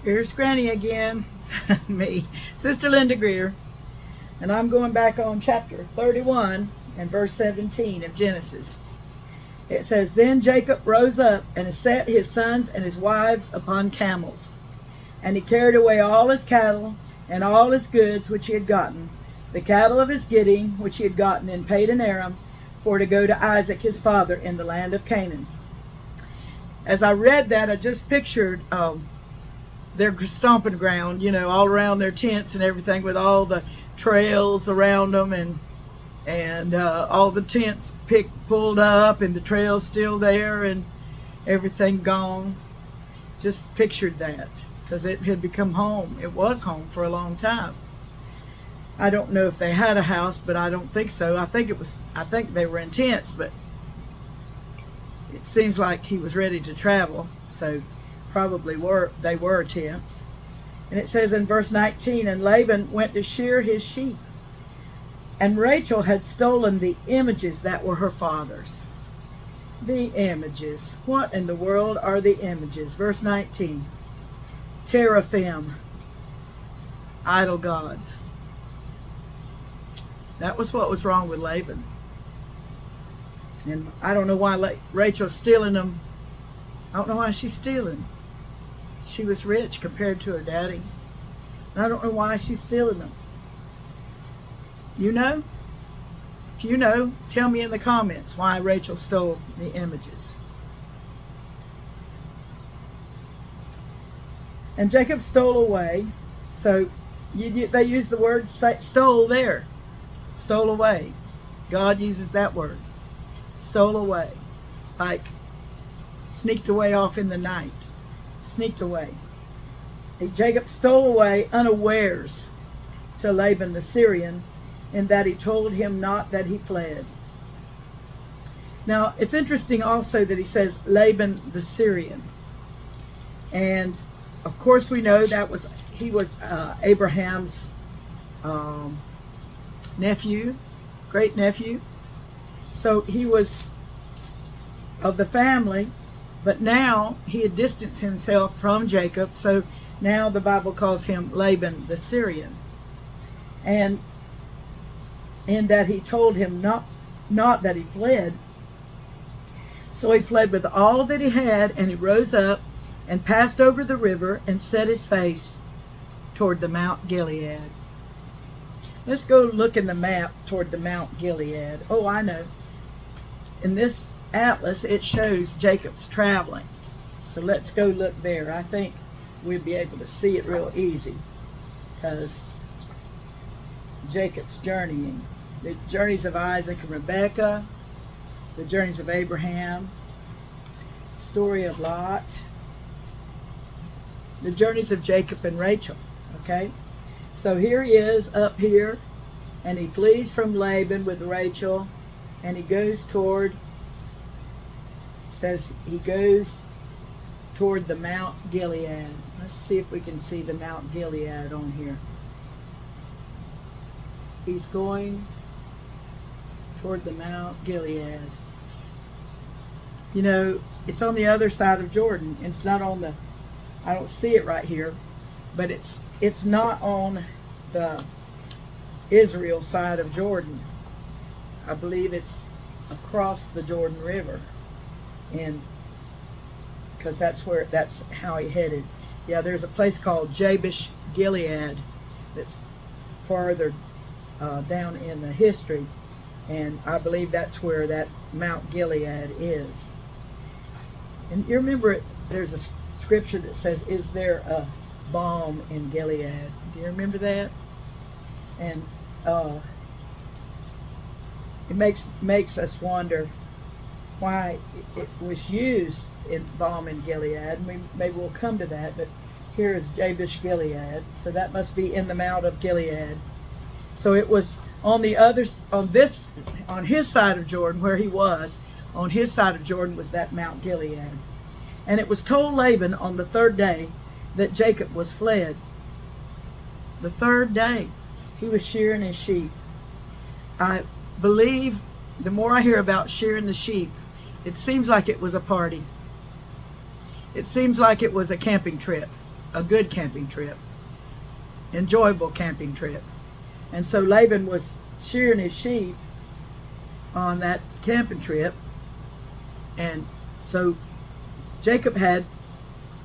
Here's Granny again, me, Sister Linda Greer, and I'm going back on chapter 31 and verse 17 of Genesis. It says, Then Jacob rose up and set his sons and his wives upon camels, and he carried away all his cattle and all his goods which he had gotten, the cattle of his getting which he had gotten in Padan Aram, for to go to Isaac his father in the land of Canaan. As I read that, I just pictured their stomping ground, all around their tents and everything, with all the trails around them and all the tents pulled up and the trails still there and everything gone. Just pictured that because it had become home. It was home for a long time. I don't know if they had a house, but I don't think so. I think they were in tents, but it seems like he was ready to travel, so probably they were tents. And it says in verse 19, And Laban went to shear his sheep, and Rachel had stolen the images that were her father's. The images. What in the world are the images? Verse 19. Teraphim, idol gods. That was what was wrong with Laban. And I don't know why Rachel's stealing them. I don't know why she's stealing. She was rich compared to her daddy. And I don't know why she's stealing them. You know? If you know, tell me in the comments why Rachel stole the images. And Jacob stole away. So they use the word stole there. Stole away. God uses that word. Stole away. Like sneaked away off in the night. Sneaked away. Jacob stole away unawares to Laban the Syrian, in that he told him not that he fled. Now, it's interesting also that he says Laban the Syrian. And, of course, we know he was Abraham's nephew, great nephew. So he was of the family, but now he had distanced himself from Jacob. So now the Bible calls him Laban the Syrian. And in that he told him not that he fled. So he fled with all that he had, and he rose up and passed over the river and set his face toward the Mount Gilead. Let's go look in the map toward the Mount Gilead. Oh, I know. In this atlas, it shows Jacob's traveling. So let's go look there. I think we'll be able to see it real easy, because Jacob's journeying. The journeys of Isaac and Rebekah, the journeys of Abraham, story of Lot, the journeys of Jacob and Rachel. Okay, so here he is up here, and he flees from Laban with Rachel, and he goes toward, says he goes toward the Mount Gilead. Let's see if we can see the Mount Gilead on here. He's going toward the Mount Gilead. You know, it's on the other side of Jordan. It's not on the, I don't see it right here, but it's not on the Israel side of Jordan. I believe it's across the Jordan River, and because that's how he headed. Yeah, there's a place called Jabesh Gilead that's farther down in the history, and I believe that's where that Mount Gilead is. And you remember, there's a scripture that says, "Is there a balm in Gilead?" Do you remember that? And it makes us wonder why it was used in balm in Gilead. Maybe we'll come to that, but here is Jabesh Gilead, so that must be in the Mount of Gilead. So it was on his side of Jordan, where he was, on his side of Jordan was that Mount Gilead. And it was told Laban on the third day that Jacob was fled. The third day he was shearing his sheep. I believe the more I hear about shearing the sheep, it seems like it was a party. It seems like it was a camping trip. a good camping trip, enjoyable camping trip. And so Laban was shearing his sheep on that camping trip, and so Jacob had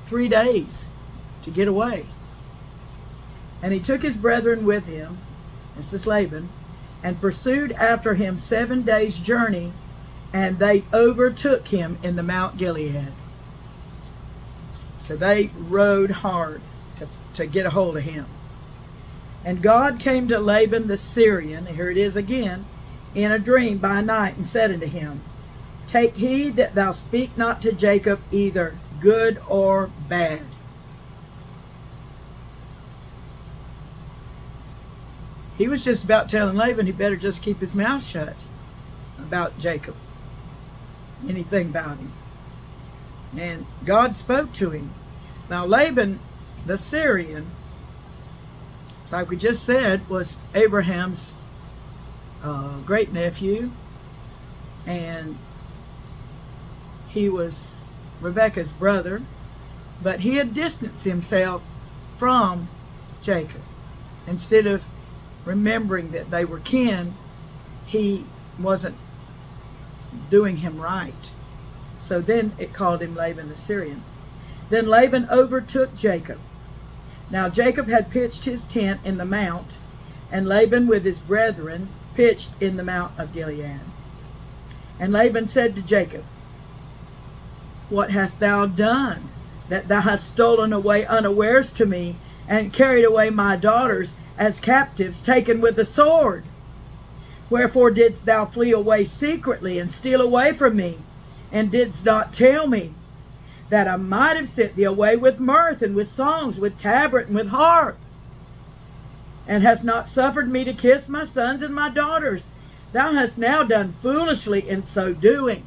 3 days to get away. And he took his brethren with him, this is Laban, and pursued after him 7 days' journey, and they overtook him in the Mount Gilead. So they rode hard to get a hold of him. And God came to Laban the Syrian, here it is again, in a dream by night, and said unto him, Take heed that thou speak not to Jacob either good or bad. He was just about telling Laban he better just keep his mouth shut about Jacob, anything about him. And God spoke to him. Now Laban the Syrian, like we just said, was Abraham's great nephew, and he was Rebekah's brother, but he had distanced himself from Jacob. Instead of remembering that they were kin, he wasn't doing him right. So then it called him Laban the Syrian. Then Laban overtook Jacob. Now Jacob had pitched his tent in the mount, and Laban with his brethren pitched in the mount of Gilead. And Laban said to Jacob, What hast thou done, that thou hast stolen away unawares to me, and carried away my daughters as captives taken with the sword? Wherefore didst thou flee away secretly, and steal away from me, and didst not tell me, that I might have sent thee away with mirth, and with songs, with tabret, and with harp? And hast not suffered me to kiss my sons and my daughters. Thou hast now done foolishly in so doing.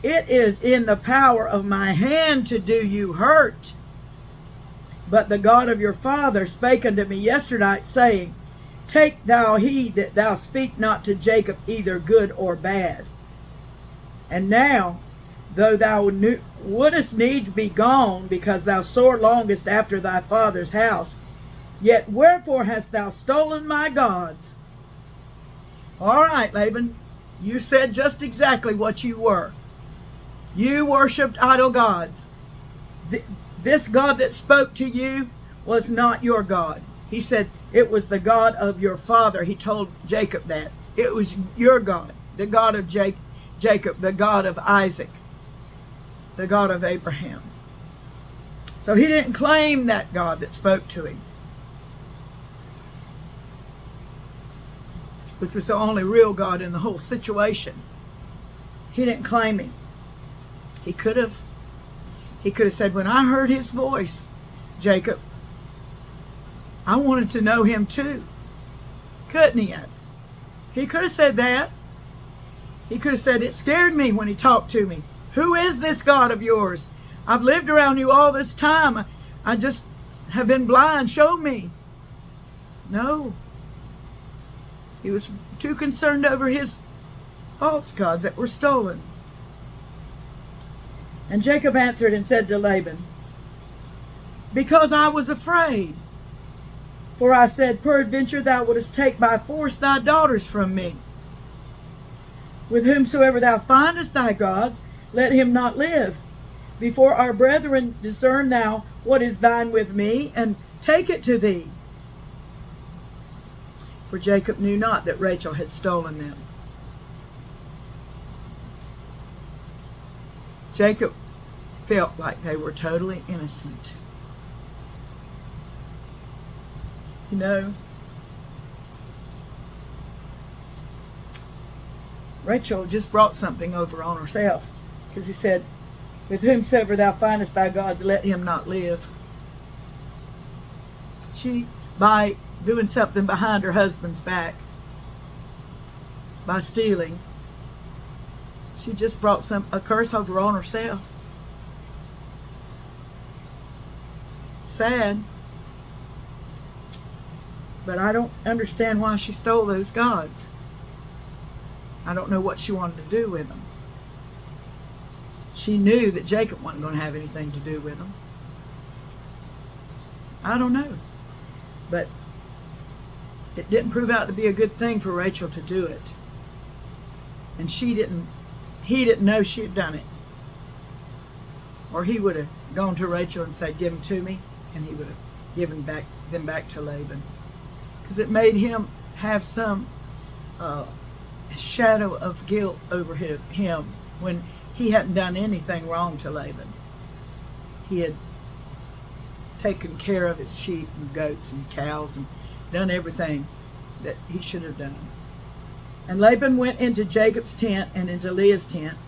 It is in the power of my hand to do you hurt. But the God of your father spake unto me yesterday, saying, Take thou heed that thou speak not to Jacob either good or bad. And now, though thou wouldest needs be gone, because thou sore longest after thy father's house, yet wherefore hast thou stolen my gods? All right, Laban, you said just exactly what you were. You worshipped idol gods. This God that spoke to you was not your God. He said it was the God of your father. He told Jacob that. It was your God, the God of Jacob, the God of Isaac, the God of Abraham. So he didn't claim that God that spoke to him, which was the only real God in the whole situation. He didn't claim him. He could have said, when I heard his voice, Jacob, I wanted to know him too. Couldn't he have? He could have said that. He could have said, it scared me when he talked to me. Who is this God of yours? I've lived around you all this time. I just have been blind. Show me. No. He was too concerned over his false gods that were stolen. And Jacob answered and said to Laban, Because I was afraid. For I said, Peradventure thou wouldest take by force thy daughters from me. With whomsoever thou findest thy gods, let him not live. Before our brethren discern thou what is thine with me, and take it to thee. For Jacob knew not that Rachel had stolen them. Jacob felt like they were totally innocent. You know, Rachel just brought something over on herself, because he said, with whomsoever thou findest thy gods, let him not live. She, by doing something behind her husband's back, by stealing, she just brought a curse over on herself. Sad. But I don't understand why she stole those gods. I don't know what she wanted to do with them. She knew that Jacob wasn't going to have anything to do with them. I don't know. But it didn't prove out to be a good thing for Rachel to do it. And he didn't know she had done it. Or he would have gone to Rachel and said, give them to me, and he would have given them back to Laban. Because it made him have some shadow of guilt over him when he hadn't done anything wrong to Laban. He had taken care of his sheep and goats and cows and done everything that he should have done. And Laban went into Jacob's tent and into Leah's tent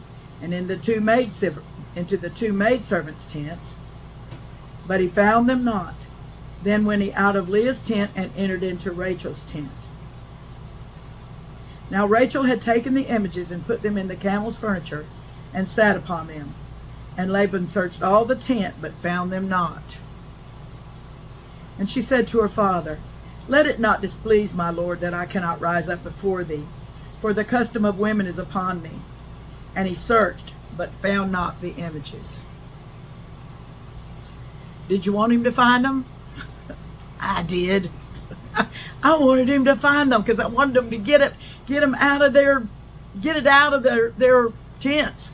and into the two maidservants' tents, but he found them not. Then went he out of Leah's tent and entered into Rachel's tent. Now Rachel had taken the images and put them in the camel's furniture and sat upon them. And Laban searched all the tent, but found them not. And she said to her father, let it not displease my lord that I cannot rise up before thee, for the custom of women is upon me. And he searched, but found not the images. Did you want him to find them? I did. I wanted him to find them because I wanted them to get it out of their tents,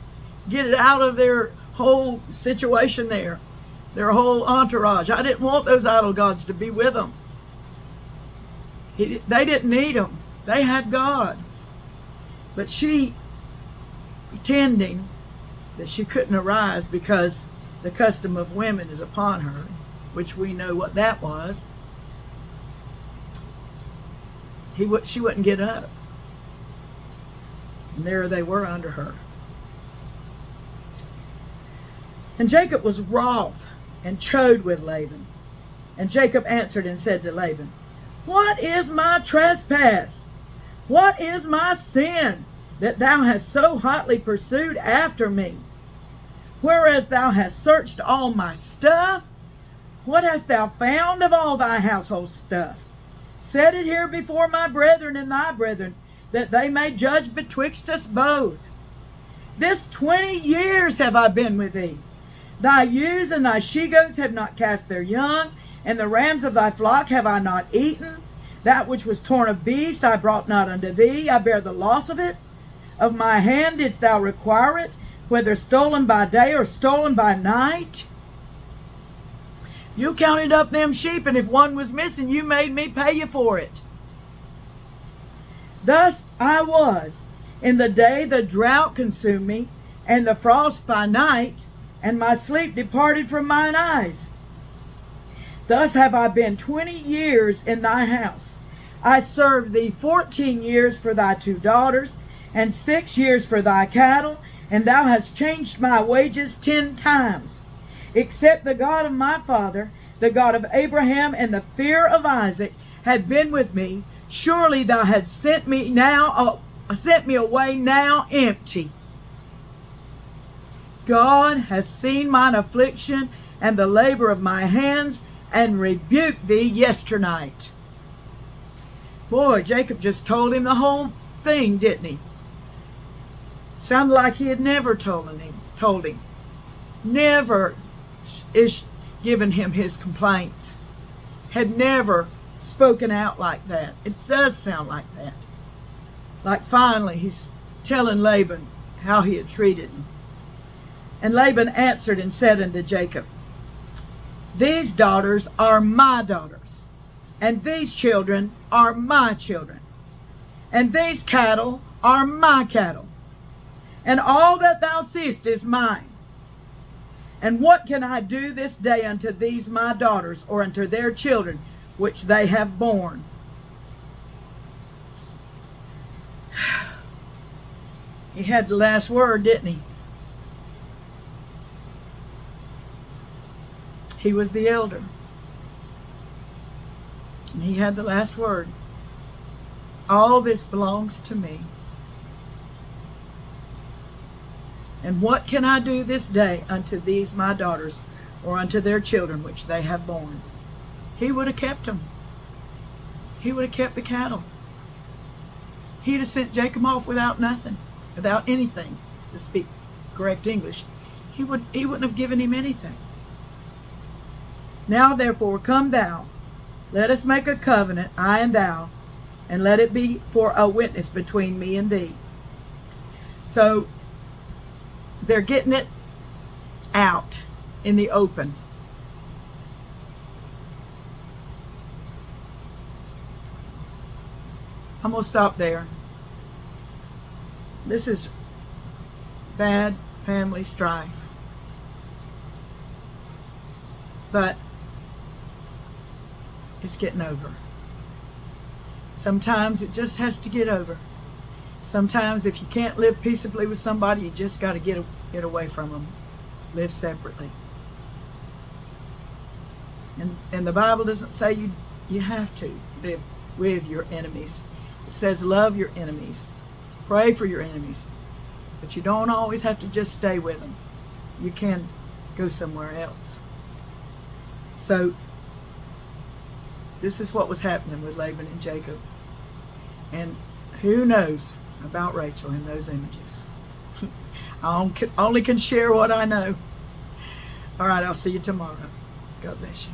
get it out of their whole situation there, their whole entourage. I didn't want those idol gods to be with them. They didn't need them. They had God. But she, pretending that she couldn't arise because the custom of women is upon her, which we know what that was, she wouldn't get up. And there they were under her. And Jacob was wroth and chode with Laban. And Jacob answered and said to Laban, what is my trespass? What is my sin, that thou hast so hotly pursued after me? Whereas thou hast searched all my stuff, what hast thou found of all thy household stuff? Set it here before my brethren and thy brethren, that they may judge betwixt us both. This 20 years have I been with thee. Thy ewes and thy she-goats have not cast their young, and the rams of thy flock have I not eaten. That which was torn of beast I brought not unto thee. I bear the loss of it. Of my hand didst thou require it, whether stolen by day or stolen by night? You counted up them sheep, and if one was missing, you made me pay you for it. Thus I was. In the day the drought consumed me, and the frost by night, and my sleep departed from mine eyes. Thus have I been 20 years in thy house. I served thee 14 years for thy 2 daughters, and 6 years for thy cattle, and thou hast changed my wages 10 times. Except the God of my father, the God of Abraham, and the fear of Isaac had been with me, surely thou had sent me away now empty. God has seen mine affliction and the labor of my hands, and rebuked thee yesternight. Boy, Jacob just told him the whole thing, didn't he? Sounded like he had never told him. Never is given him his complaints. Had never spoken out like that. It does sound like that. Like finally he's telling Laban how he had treated him. And Laban answered and said unto Jacob, these daughters are my daughters, and these children are my children, and these cattle are my cattle, and all that thou seest is mine. And what can I do this day unto these my daughters, or unto their children, which they have borne? He had the last word, didn't he? He was the elder. And he had the last word. All this belongs to me. And what can I do this day unto these my daughters, or unto their children which they have borne? He would have kept them. He would have kept the cattle. He'd have sent Jacob off without nothing, without anything, to speak correct English. He wouldn't have given him anything. Now therefore come thou, let us make a covenant, I and thou, and let it be for a witness between me and thee. So they're getting it out in the open. I'm going to stop there. This is bad family strife. But it's getting over. Sometimes it just has to get over. Sometimes if you can't live peaceably with somebody, you just got to get away from them. Live separately. And the Bible doesn't say you have to live with your enemies. It says love your enemies. Pray for your enemies. But you don't always have to just stay with them. You can go somewhere else. So this is what was happening with Laban and Jacob. And who knows about Rachel in those images? I only can share what I know. All right, I'll see you tomorrow. God bless you.